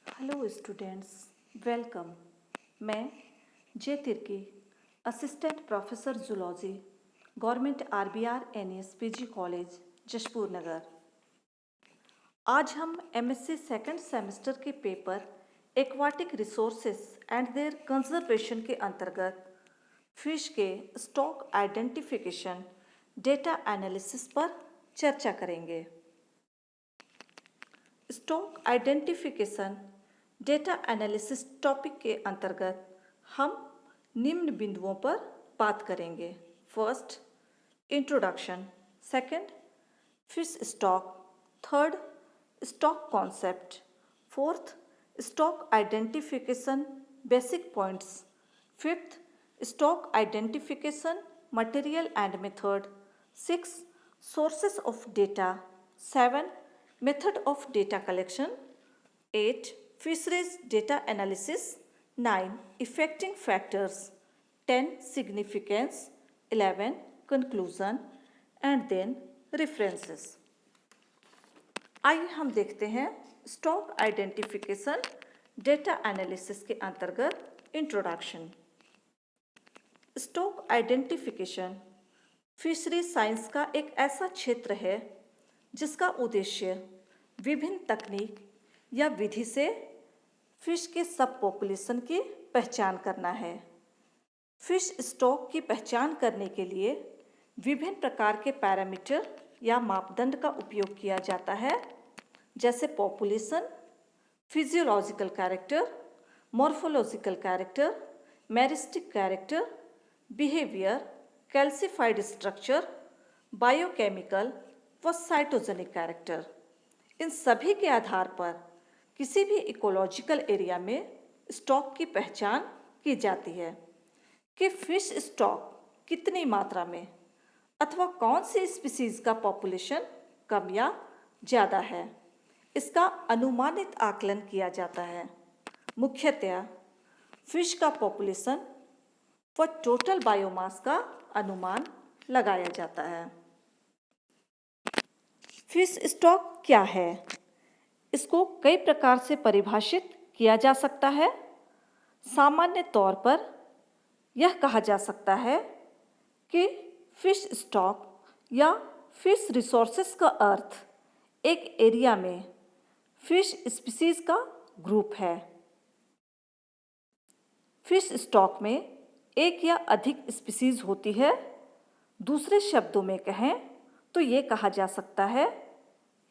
Hello students, welcome. मैं J Tirkey, assistant professor zoology, government RBR NS PG college, Jashpur Nagar. आज हम MSc second semester के paper aquatic resources and their conservation के अंतर्गत fish के stock identification, data analysis पर चर्चा करेंगे। Stock identification data analysis topic के अंतर्गत हम निम्न बिंदुओं पर बात करेंगे। First, introduction. Second, fish stock. Third, stock concept. Fourth, stock identification basic points. Fifth, stock identification material and method. Six, sources of data. Seven, method of data collection. 8, fisheries data analysis. 9, affecting factors. 10, significance. 11, conclusion. And then references. आइए हम देखते हैं stock identification data analysis के अंतर्गत introduction. Stock identification fishery science का एक ऐसा क्षेत्र है जिसका उद्देश्य विभिन्न तकनीक या विधि से फिश के सब पॉपुलेशन की पहचान करना है। फिश स्टॉक की पहचान करने के लिए विभिन्न प्रकार के पैरामीटर या मापदंड का उपयोग किया जाता है, जैसे population, physiological character, morphological character, meristic character, behaviour, calcified structure, biochemical व साइटोजेनिक कैरेक्टर। इन सभी के आधार पर किसी भी इकोलॉजिकल एरिया में स्टॉक की पहचान की जाती है कि फिश स्टॉक कितनी मात्रा में अथवा कौन सी स्पीसीज का पॉपुलेशन कम या ज़्यादा है, इसका अनुमानित आकलन किया जाता है। मुख्यतया फिश का पॉपुलेशन व टोटल बायोमास का अनुमान लगाया जाता है। फिश स्टॉक क्या है? इसको कई प्रकार से परिभाषित किया जा सकता है। सामान्य तौर पर यह कहा जा सकता है कि फिश स्टॉक या फिश रिसोर्सेस का अर्थ एक एरिया में फिश स्पीसीज का ग्रुप है। फिश स्टॉक में एक या अधिक स्पीसीज होती है। दूसरे शब्दों में कहें तो ये कहा जा सकता है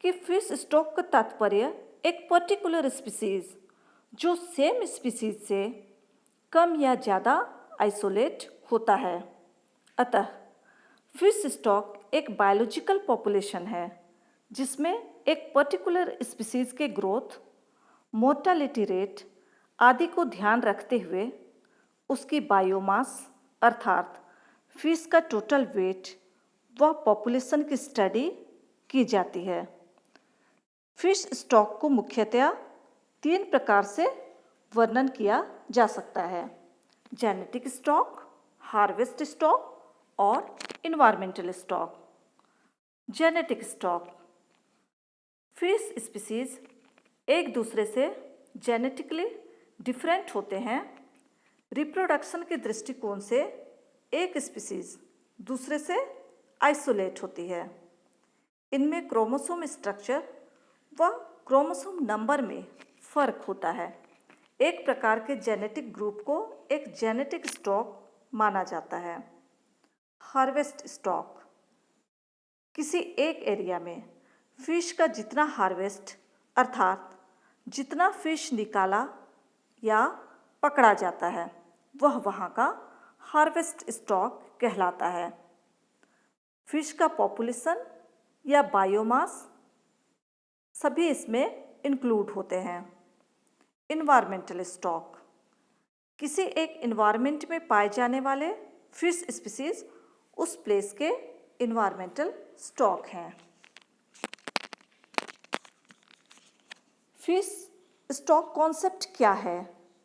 कि फिश स्टॉक का तात्पर्य एक पर्टिकुलर स्पीसीज जो सेम स्पीसीज से कम या ज़्यादा आइसोलेट होता है। अतः फिश स्टॉक एक बायोलॉजिकल पॉपुलेशन है जिसमें एक पर्टिकुलर स्पीसीज के ग्रोथ, मोर्टालिटी रेट आदि को ध्यान रखते हुए उसकी बायोमास अर्थात फिश का टोटल वेट व पॉपुलेशन की स्टडी की जाती है। फिश स्टॉक को मुख्यतया 3 प्रकार से वर्णन किया जा सकता है: जेनेटिक स्टॉक, हार्वेस्ट स्टॉक और environmental stock. Genetic stock, fish species एक दूसरे से जेनेटिकली डिफरेंट होते हैं। रिप्रोडक्शन के दृष्टिकोण से एक स्पीसीज दूसरे से आइसोलेट होती है। इनमें क्रोमोसोम स्ट्रक्चर व क्रोमोसोम नंबर में फर्क होता है। एक प्रकार के जेनेटिक ग्रुप को एक जेनेटिक स्टॉक माना जाता है। हार्वेस्ट स्टॉक, किसी एक एरिया में फिश का जितना हार्वेस्ट अर्थात जितना फिश निकाला या पकड़ा जाता है वह वहाँ का हार्वेस्ट स्टॉक कहलाता है। फिश का पॉपुलेशन या बायोमास सभी इसमें इंक्लूड होते हैं। इन्वायरमेंटल स्टॉक, किसी एक इन्वायरमेंट में पाए जाने वाले फिश स्पीसीज उस प्लेस के इन्वायरमेंटल स्टॉक हैं। फिश स्टॉक कॉन्सेप्ट क्या है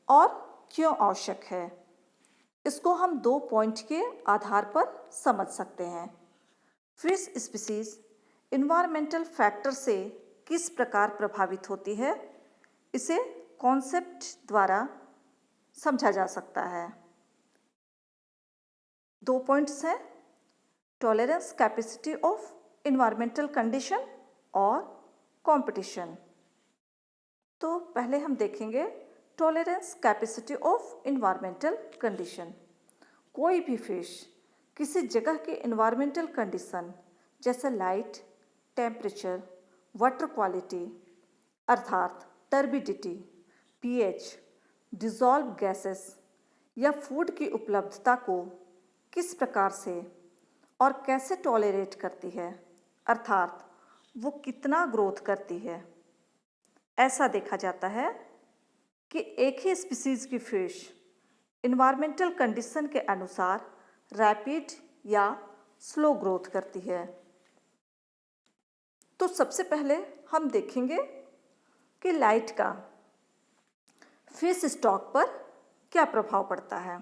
और क्यों आवश्यक है, इसको हम 2 पॉइंट के आधार पर समझ सकते हैं। फिश स्पीसीज इन्वायरमेंटल फैक्टर से किस प्रकार प्रभावित होती है, इसे कॉन्सेप्ट द्वारा समझा जा सकता है। 2 पॉइंट्स हैं, tolerance capacity of environmental condition और कंपटीशन। तो पहले हम देखेंगे tolerance capacity of environmental condition. कोई भी फिश किसी जगह की इन्वायरमेंटल कंडीशन जैसे लाइट, टेम्परेचर, वाटर क्वालिटी अर्थात टर्बिडिटी, पीएच, डिज़ोल्व गैसेस या फूड की उपलब्धता को किस प्रकार से और कैसे टॉलरेट करती है, अर्थात वो कितना ग्रोथ करती है। ऐसा देखा जाता है कि एक ही स्पीसीज की फिश इन्वायरमेंटल कंडीशन के अनुसार रैपिड या स्लो ग्रोथ करती है। तो सबसे पहले हम देखेंगे कि लाइट का फिश स्टॉक पर क्या प्रभाव पड़ता है।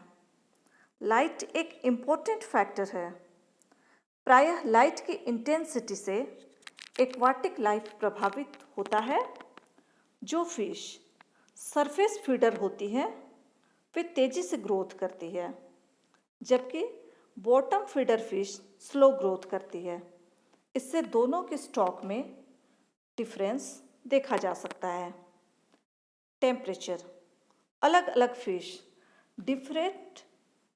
लाइट एक इम्पोर्टेंट फैक्टर है। प्रायः लाइट की इंटेंसिटी से एक्वाटिक लाइफ प्रभावित होता है। जो फिश सरफेस फीडर होती है वे तेज़ी से ग्रोथ करती है, जबकि bottom feeder fish slow growth करती है। इससे दोनों के स्टॉक में डिफरेंस देखा जा सकता है। टेम्परेचर, अलग अलग फिश डिफरेंट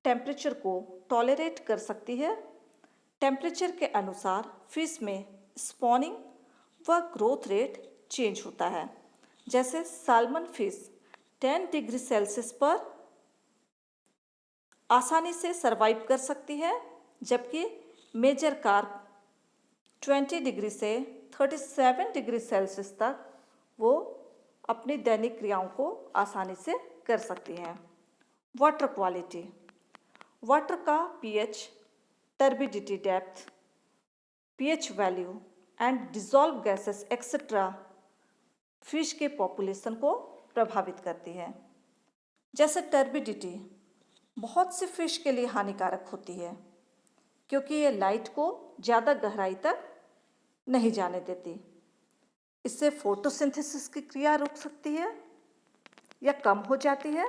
टेम्परेचर को टॉलरेट कर सकती है। टेम्परेचर के अनुसार फिश में स्पॉनिंग व ग्रोथ रेट चेंज होता है। जैसे साल्मन फिश 10 डिग्री सेल्सियस पर आसानी से सरवाइव कर सकती है, जबकि मेजर कार्प 20 डिग्री से 37 डिग्री सेल्सियस तक वो अपनी दैनिक क्रियाओं को आसानी से कर सकती हैं। वाटर क्वालिटी, वाटर का pH, turbidity depth, pH value and dissolve gases etcetera fish के पॉपुलेशन को प्रभावित करती है। जैसे टर्बिडिटी बहुत से फिश के लिए हानिकारक होती है, क्योंकि ये लाइट को ज़्यादा गहराई तक नहीं जाने देती। इससे फोटोसिंथेसिस की क्रिया रुक सकती है या कम हो जाती है।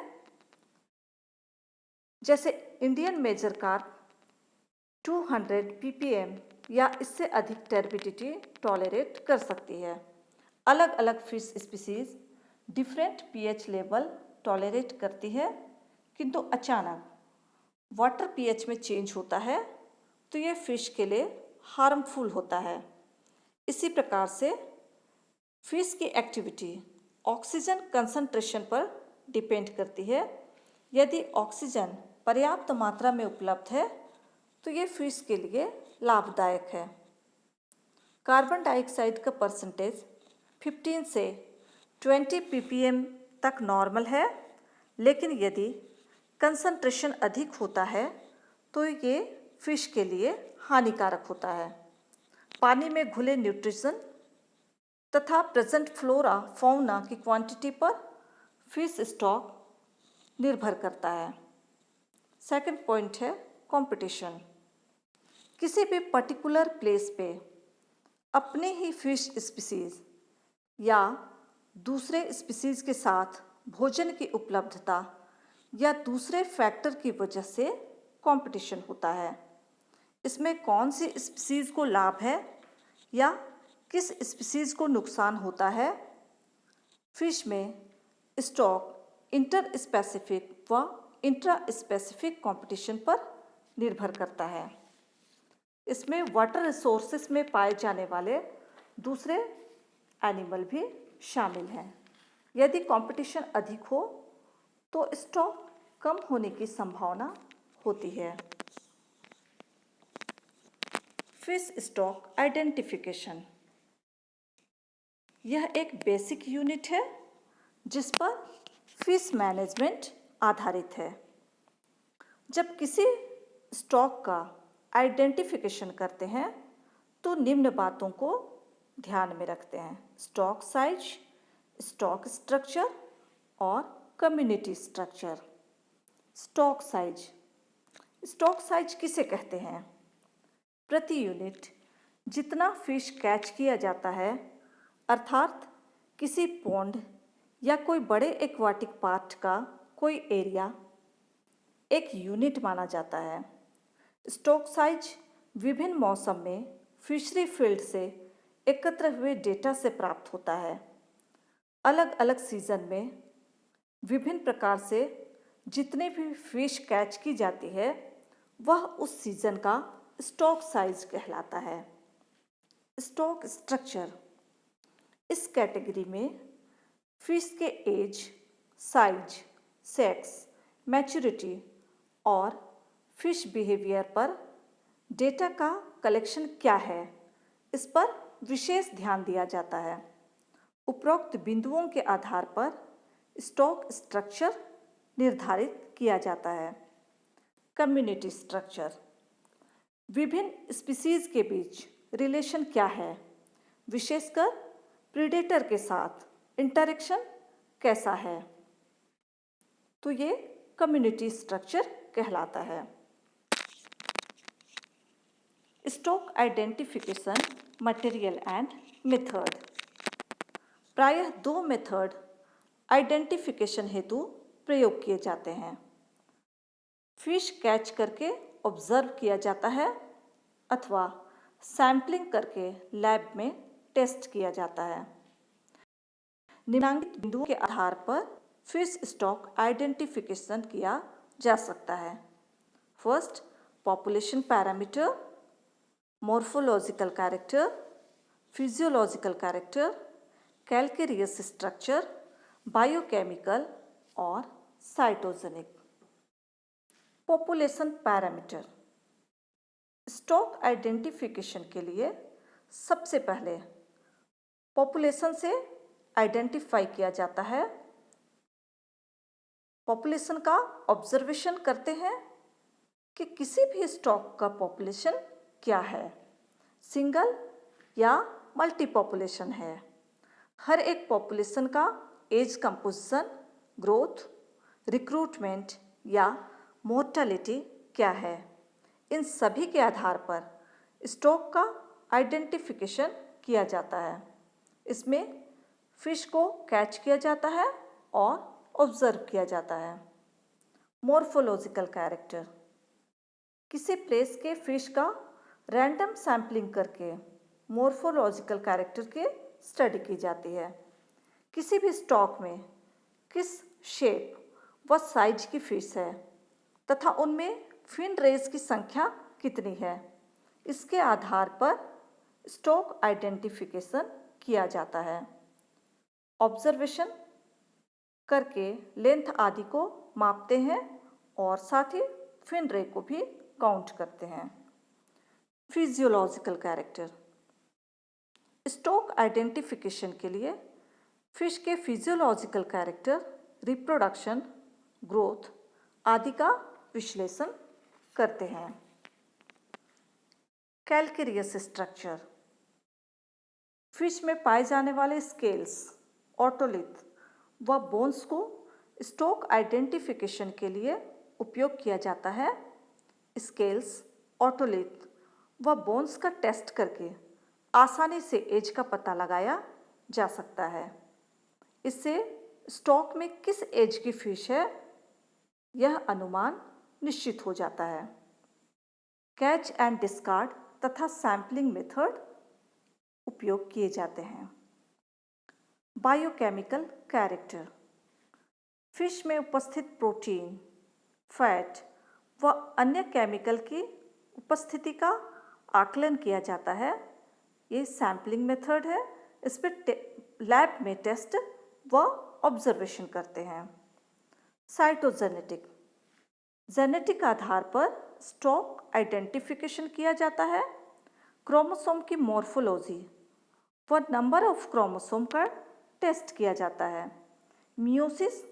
जैसे इंडियन मेजर कार्प 200 ppm या इससे अधिक टर्बिडिटी टॉलरेट कर सकती है। अलग अलग fish species different pH level tolerate करती है, किंतु अचानक वाटर पीएच में चेंज होता है तो ये फिश के लिए हार्मफुल होता है। इसी प्रकार से फिश की एक्टिविटी ऑक्सीजन कंसंट्रेशन पर डिपेंड करती है। यदि ऑक्सीजन पर्याप्त मात्रा में उपलब्ध है तो ये फिश के लिए लाभदायक है। कार्बन डाइऑक्साइड का परसेंटेज 15 से 20 ppm तक नॉर्मल है, लेकिन यदि कंसंट्रेशन अधिक होता है तो ये फिश के लिए हानिकारक होता है। पानी में घुले न्यूट्रिशन तथा प्रेजेंट फ्लोरा फौना की क्वांटिटी पर फिश स्टॉक निर्भर करता है। सेकंड पॉइंट है कंपटीशन। किसी भी पर्टिकुलर प्लेस पे अपने ही फिश स्पीसीज या दूसरे स्पीसीज के साथ भोजन की उपलब्धता या दूसरे फैक्टर की वजह से कंपटीशन होता है। इसमें कौन सी स्पीसीज को लाभ है या किस स्पीसीज को नुकसान होता है, फिश में स्टॉक इंटर स्पेसिफिक व इंट्रा स्पेसिफिक कंपटीशन पर निर्भर करता है। इसमें वाटर रिसोर्सेस में पाए जाने वाले दूसरे एनिमल भी शामिल हैं। यदि कंपटीशन अधिक हो तो स्टॉक कम होने की संभावना होती है। फिश स्टॉक आइडेंटिफिकेशन, यह एक बेसिक यूनिट है जिस पर फिश मैनेजमेंट आधारित है। जब किसी स्टॉक का आइडेंटिफिकेशन करते हैं तो निम्न बातों को ध्यान में रखते हैं: स्टॉक साइज, स्टॉक स्ट्रक्चर और community structure. Stock size, stock size किसे कहते हैं? प्रति यूनिट जितना फिश कैच किया जाता है, अर्थात किसी पॉन्ड या कोई बड़े एक्वाटिक पार्ट का कोई एरिया एक यूनिट माना जाता है। स्टॉक साइज विभिन्न मौसम में फिशरी फील्ड से एकत्र हुए डेटा से प्राप्त होता है। अलग अलग सीजन में विभिन्न प्रकार से जितने भी फिश कैच की जाती है वह उस सीजन का स्टॉक साइज कहलाता है। स्टॉक स्ट्रक्चर, इस कैटेगरी में फिश के एज, साइज, सेक्स, मैच्योरिटी और फिश बिहेवियर पर डेटा का कलेक्शन क्या है, इस पर विशेष ध्यान दिया जाता है। उपरोक्त बिंदुओं के आधार पर स्टॉक स्ट्रक्चर निर्धारित किया जाता है। कम्युनिटी स्ट्रक्चर, विभिन्न स्पीसीज के बीच रिलेशन क्या है, विशेषकर प्रीडेटर के साथ इंटरेक्शन कैसा है, तो ये कम्युनिटी स्ट्रक्चर कहलाता है। Stock identification material and method, प्रायः दो मेथड आइडेंटिफिकेशन हेतु प्रयोग किए जाते हैं। फिश कैच करके ऑब्जर्व किया जाता है अथवा सैम्पलिंग करके लैब में टेस्ट किया जाता है। निम्नलिखित बिंदुओं के आधार पर फिश स्टॉक आइडेंटिफिकेशन किया जा सकता है। First, population parameter, morphological character, physiological character, calcareous structure, biochemical और cytogenic. Population parameter, stock identification के लिए सबसे पहले पॉपुलेशन से आइडेंटिफाई किया जाता है। पॉपुलेशन का ऑब्जर्वेशन करते हैं कि किसी भी स्टॉक का पॉपुलेशन क्या है, सिंगल या मल्टी पॉपुलेशन है। हर एक पॉपुलेशन का एज कंपोजिशन, ग्रोथ, रिक्रूटमेंट या मोर्टेलिटी क्या है, इन सभी के आधार पर स्टॉक का आइडेंटिफिकेशन किया जाता है। इसमें फिश को कैच किया जाता है और ऑब्जर्व किया जाता है। मॉर्फोलॉजिकल कैरेक्टर, किसी प्लेस के फिश का रैंडम सैम्पलिंग करके मॉर्फोलॉजिकल कैरेक्टर की स्टडी की जाती है। किसी भी स्टॉक में किस शेप व साइज की फिश है तथा उनमें फिन रेज की संख्या कितनी है, इसके आधार पर स्टॉक आइडेंटिफिकेशन किया जाता है। ऑब्जर्वेशन करके लेंथ आदि को मापते हैं और साथ ही फिन रे को भी काउंट करते हैं। फिजियोलॉजिकल कैरेक्टर, स्टॉक आइडेंटिफिकेशन के लिए फिश के फिजियोलॉजिकल कैरेक्टर, रिप्रोडक्शन, ग्रोथ आदि का विश्लेषण करते हैं। कैल्केरियस स्ट्रक्चर, फिश में पाए जाने वाले स्केल्स, ऑटोलिथ व बोन्स को स्टॉक आइडेंटिफिकेशन के लिए उपयोग किया जाता है। स्केल्स, ऑटोलिथ व बोन्स का टेस्ट करके आसानी से एज का पता लगाया जा सकता है। इससे स्टॉक में किस एज की फिश है यह अनुमान निश्चित हो जाता है। कैच एंड डिस्कार्ड तथा सैम्पलिंग मेथड उपयोग किए जाते हैं। बायोकेमिकल कैरेक्टर, फिश में उपस्थित प्रोटीन, फैट व अन्य केमिकल की उपस्थिति का आकलन किया जाता है। ये सैम्पलिंग मेथड है। इस पर लैब में टेस्ट व ऑब्जर्वेशन करते हैं। साइटोजेनेटिक, जेनेटिक आधार पर स्टॉक आइडेंटिफिकेशन किया जाता है। क्रोमोसोम की मॉर्फोलॉजी व नंबर ऑफ क्रोमोसोम का टेस्ट किया जाता है। मियोसिस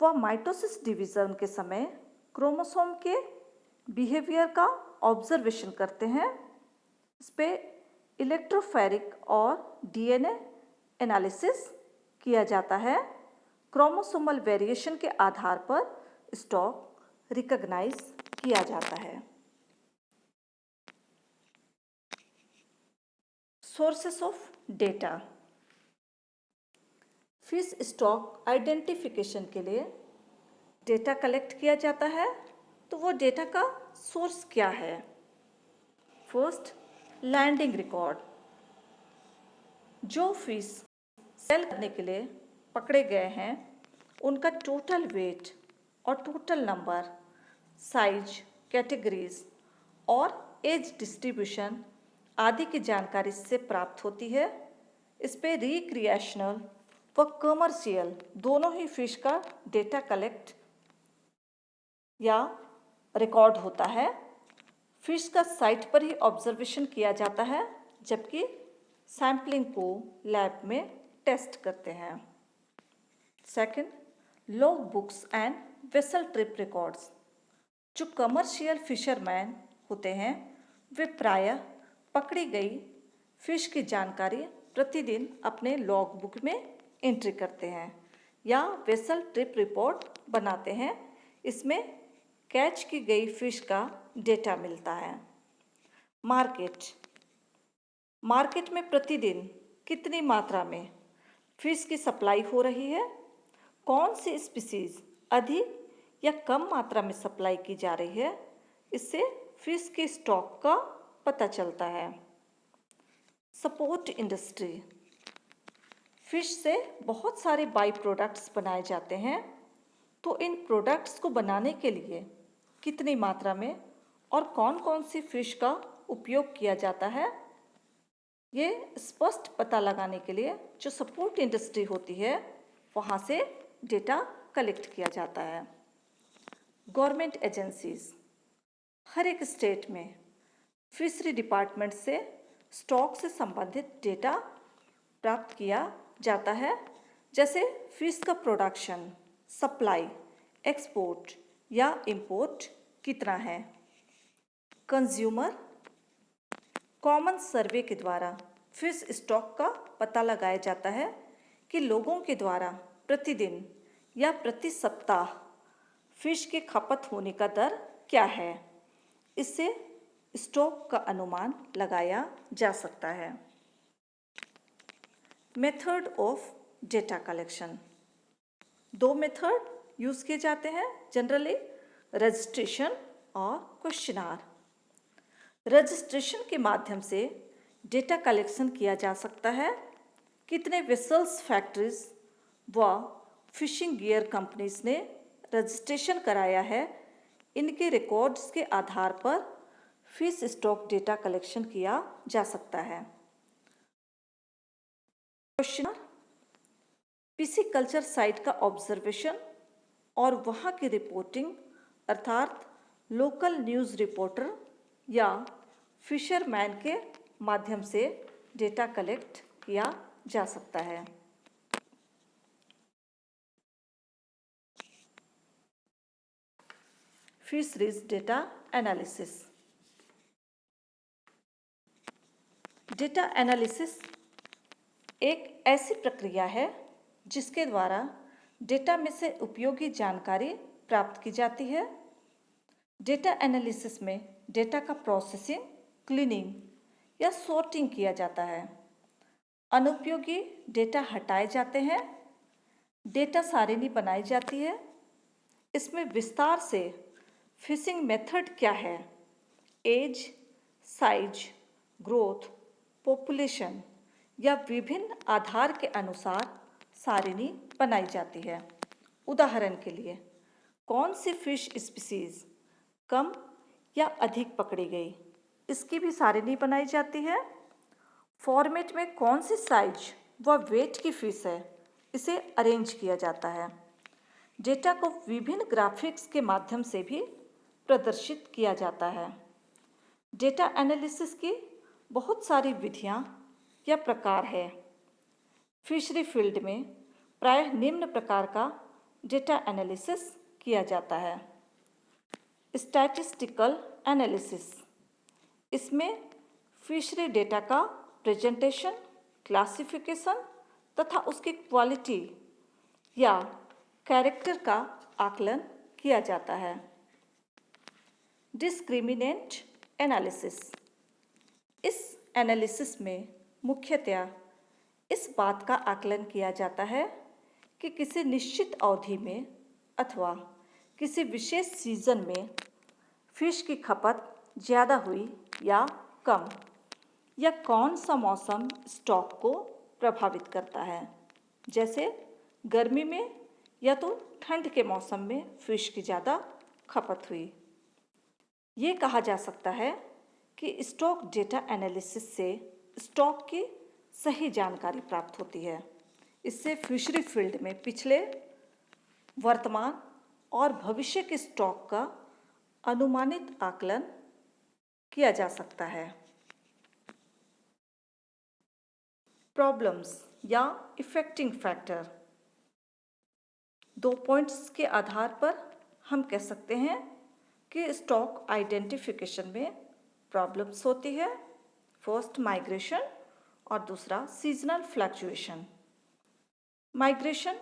व माइटोसिस डिवीजन के समय क्रोमोसोम के बिहेवियर का ऑब्जर्वेशन करते हैं। इस पे इलेक्ट्रोफेरिक और डीएनए एनालिसिस किया जाता है। क्रोमोसोमल वेरिएशन के आधार पर स्टॉक रिकॉग्नाइज किया जाता है। Sources of data, fish stock identification के लिए डेटा कलेक्ट किया जाता है, तो वो डेटा का सोर्स क्या है? First, landing record. जो फिश सेल करने के लिए पकड़े गए हैं उनका टोटल वेट और टोटल नंबर, साइज, कैटेगरीज और एज डिस्ट्रीब्यूशन आदि की जानकारी इससे प्राप्त होती है। इस पे रिक्रिएशनल व कमर्शियल दोनों ही फिश का डेटा कलेक्ट या रिकॉर्ड होता है। फिश का साइट पर ही ऑब्जर्वेशन किया जाता है, जबकि सैम्पलिंग को लैब में टेस्ट करते हैं। Second, log books and vessel trip records. जो कमर्शियल फिशरमैन होते हैं वे प्रायः पकड़ी गई फिश की जानकारी प्रतिदिन अपने लॉग बुक में एंट्री करते हैं या वेसल ट्रिप रिपोर्ट बनाते हैं। इसमें कैच की गई फिश का डेटा मिलता है। मार्केट में प्रतिदिन कितनी मात्रा में फिश की सप्लाई हो रही है, कौन सी स्पीसीज अधिक या कम मात्रा में सप्लाई की जा रही है, इससे फिश के स्टॉक का पता चलता है। Support industry. फिश से बहुत सारे बाई प्रोडक्ट्स बनाए जाते हैं, तो इन प्रोडक्ट्स को बनाने के लिए कितनी मात्रा में और कौन कौन सी फिश का उपयोग किया जाता है, ये स्पष्ट पता लगाने के लिए जो सपोर्ट इंडस्ट्री होती है वहाँ से डेटा कलेक्ट किया जाता है। Government agencies. हर एक स्टेट में फिशरी डिपार्टमेंट से स्टॉक से संबंधित डेटा प्राप्त किया जाता है, जैसे फिश का प्रोडक्शन, सप्लाई, एक्सपोर्ट या इंपोर्ट कितना है। कंज्यूमर। कॉमन सर्वे के द्वारा फिश स्टॉक का पता लगाया जाता है कि लोगों के द्वारा प्रतिदिन या प्रति सप्ताह फिश के खपत होने का दर क्या है। इससे स्टॉक का अनुमान लगाया जा सकता है। Method of data collection. दो मेथड यूज़ किए जाते हैं जनरली, रजिस्ट्रेशन और क्वेश्चनार। रजिस्ट्रेशन के माध्यम से डेटा कलेक्शन किया जा सकता है। कितने वेसल्स फैक्ट्रीज व फिशिंग गियर कंपनीज ने रजिस्ट्रेशन कराया है, इनके रिकॉर्ड्स के आधार पर फिश स्टॉक डेटा कलेक्शन किया जा सकता है। क्वेश्चनर। पिसीकल्चर साइट का ऑब्जर्वेशन और वहाँ की रिपोर्टिंग, अर्थात लोकल न्यूज़ रिपोर्टर या फिशरमैन के माध्यम से डेटा कलेक्ट किया जा सकता है। Fisheries data analysis. Data analysis एक ऐसी प्रक्रिया है जिसके द्वारा डेटा में से उपयोगी जानकारी प्राप्त की जाती है। डेटा एनालिसिस में डेटा का प्रोसेसिंग, क्लीनिंग या सॉर्टिंग किया जाता है। अनुपयोगी डेटा हटाए जाते हैं, डेटा सारिणी बनाई जाती है। इसमें विस्तार से फिशिंग मेथड क्या है, एज, साइज, ग्रोथ, पॉपुलेशन या विभिन्न आधार के अनुसार सारिणी बनाई जाती है। उदाहरण के लिए, कौन सी फिश स्पीसीज कम या अधिक पकड़ी गई, इसकी भी सारिणी बनाई जाती है। फॉर्मेट में कौन सी साइज व वेट की फिश है, इसे अरेंज किया जाता है। डेटा को विभिन्न ग्राफिक्स के माध्यम से भी प्रदर्शित किया जाता है। डेटा एनालिसिस की बहुत सारी विधियाँ या प्रकार है। फिशरी फील्ड में प्रायः निम्न प्रकार का डेटा एनालिसिस किया जाता है। Statistical analysis. इसमें फिशरी डेटा का प्रेजेंटेशन, क्लासिफिकेशन तथा उसकी क्वालिटी या कैरेक्टर का आकलन किया जाता है। Discriminant analysis. इस एनालिसिस में मुख्यतया इस बात का आकलन किया जाता है कि किसी निश्चित अवधि में अथवा किसी विशेष सीजन में फिश की खपत ज़्यादा हुई या कम, या कौन सा मौसम स्टॉक को प्रभावित करता है, जैसे गर्मी में या तो ठंड के मौसम में फिश की ज़्यादा खपत हुई। ये कहा जा सकता है कि स्टॉक डेटा एनालिसिस से स्टॉक की सही जानकारी प्राप्त होती है। इससे फिशरी फील्ड में पिछले, वर्तमान और भविष्य के स्टॉक का अनुमानित आकलन किया जा सकता है। प्रॉब्लम्स या इफेक्टिंग फैक्टर, 2 पॉइंट्स के आधार पर हम कह सकते हैं कि स्टॉक आइडेंटिफिकेशन में प्रॉब्लम्स होती है। फर्स्ट माइग्रेशन और दूसरा सीजनल फ्लक्चुएशन। माइग्रेशन,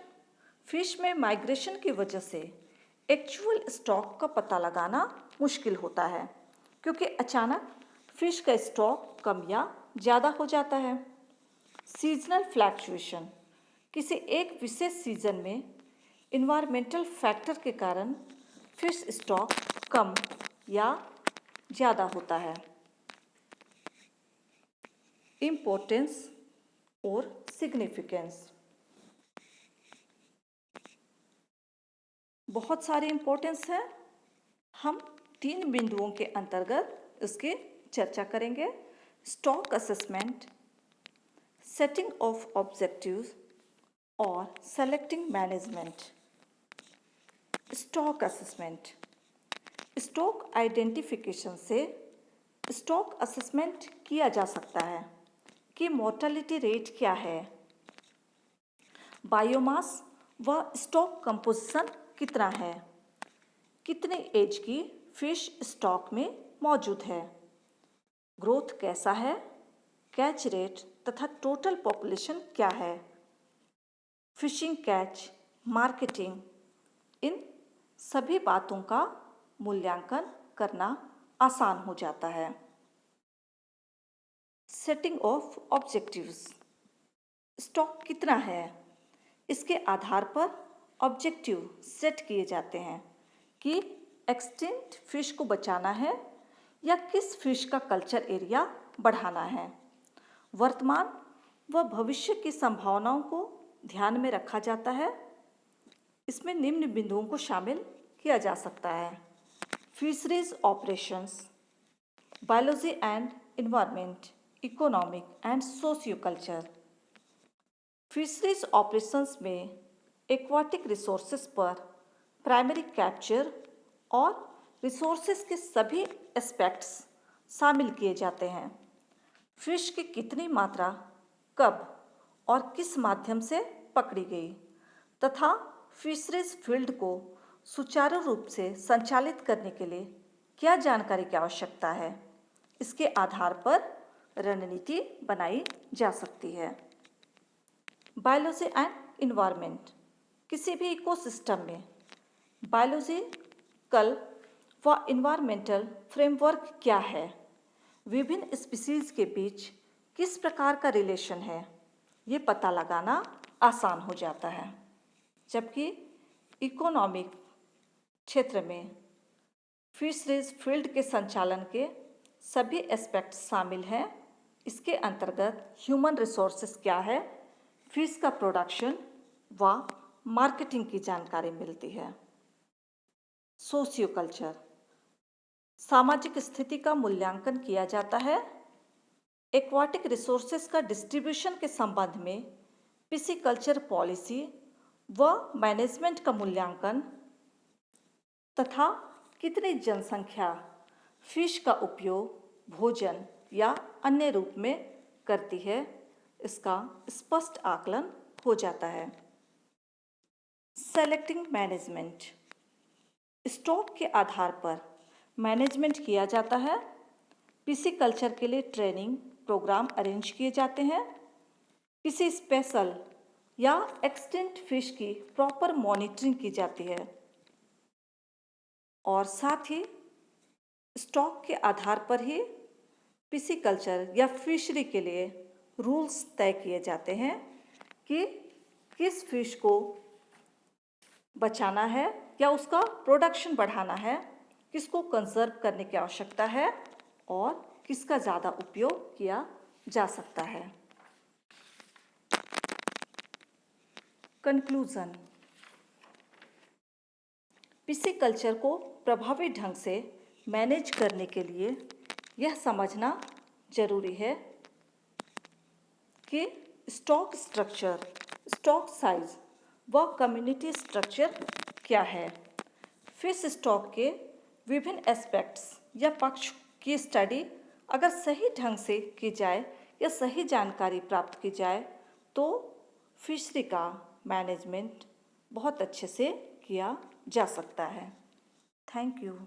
फिश में माइग्रेशन की वजह से एक्चुअल स्टॉक का पता लगाना मुश्किल होता है, क्योंकि अचानक फिश का स्टॉक कम या ज़्यादा हो जाता है। सीजनल फ्लक्चुएशन, किसी एक विशेष सीजन में इन्वायरमेंटल फैक्टर के कारण फिश स्टॉक कम या ज़्यादा होता है। इम्पोर्टेंस और सिग्निफिकेंस, बहुत सारे इम्पोर्टेंस है। हम 3 बिंदुओं के अंतर्गत इसकी चर्चा करेंगे। Stock assessment, setting of objectives और selecting management. Stock assessment, stock identification से स्टॉक असेसमेंट किया जा सकता है कि मोर्टेलिटी रेट क्या है, बायोमास व स्टॉक कंपोजिशन कितना है, कितने एज की फिश स्टॉक में मौजूद है, ग्रोथ कैसा है, कैच रेट तथा टोटल पॉपुलेशन क्या है, फिशिंग कैच, मार्केटिंग, इन सभी बातों का मूल्यांकन करना आसान हो जाता है। सेटिंग ऑफ ऑब्जेक्टिव्स, स्टॉक कितना है, इसके आधार पर ऑब्जेक्टिव सेट किए जाते हैं कि एक्सटिंक्ट फिश को बचाना है या किस फिश का कल्चर एरिया बढ़ाना है। वर्तमान व भविष्य की संभावनाओं को ध्यान में रखा जाता है। इसमें निम्न बिंदुओं को शामिल किया जा सकता है। Fisheries operations, biology and environment, economic and socio culture. Fisheries operations में एक्वाटिक रिसोर्सेज पर प्राइमरी कैप्चर और रिसोर्सेज के सभी एस्पेक्ट्स शामिल किए जाते हैं। फिश की कितनी मात्रा, कब और किस माध्यम से पकड़ी गई तथा फिशरीज फील्ड को सुचारू रूप से संचालित करने के लिए क्या जानकारी की आवश्यकता है, इसके आधार पर रणनीति बनाई जा सकती है। बायोलॉजी एंड इन्वायरमेंट, किसी भी इकोसिस्टम में बायोलॉजिकल व इन्वायरमेंटल फ्रेमवर्क क्या है, विभिन्न स्पीसीज के बीच किस प्रकार का रिलेशन है, ये पता लगाना आसान हो जाता है। जबकि इकोनॉमिक क्षेत्र में फिशरीज फील्ड के संचालन के सभी एस्पेक्ट शामिल हैं। इसके अंतर्गत ह्यूमन रिसोर्सेज क्या है, फिश का प्रोडक्शन व मार्केटिंग की जानकारी मिलती है। सोशियो कल्चर, सामाजिक स्थिति का मूल्यांकन किया जाता है। एक्वाटिक रिसोर्सेज का डिस्ट्रीब्यूशन के संबंध में पिसीकल्चर पॉलिसी व मैनेजमेंट का मूल्यांकन तथा कितनी जनसंख्या फिश का उपयोग भोजन या अन्य रूप में करती है, इसका स्पष्ट आकलन हो जाता है। सेलेक्टिंग मैनेजमेंट, स्टॉक के आधार पर मैनेजमेंट किया जाता है। पिसीकल्चर के लिए ट्रेनिंग प्रोग्राम अरेंज किए जाते हैं। किसी स्पेशल या एक्सटिंक्ट फिश की प्रॉपर मॉनिटरिंग की जाती है और साथ ही स्टॉक के आधार पर ही पिसीकल्चर या फिशरी के लिए रूल्स तय किए जाते हैं कि किस फिश को बचाना है या उसका प्रोडक्शन बढ़ाना है, किसको कंजर्व करने की आवश्यकता है और किसका ज़्यादा उपयोग किया जा सकता है। कंक्लूजन। पिसीकल्चर को प्रभावी ढंग से मैनेज करने के लिए यह समझना जरूरी है कि स्टॉक स्ट्रक्चर, स्टॉक साइज व कम्युनिटी स्ट्रक्चर क्या है। फिश स्टॉक के विभिन्न एस्पेक्ट्स या पक्ष की स्टडी अगर सही ढंग से की जाए या सही जानकारी प्राप्त की जाए तो फिशरी का मैनेजमेंट बहुत अच्छे से किया जा सकता है। Thank you.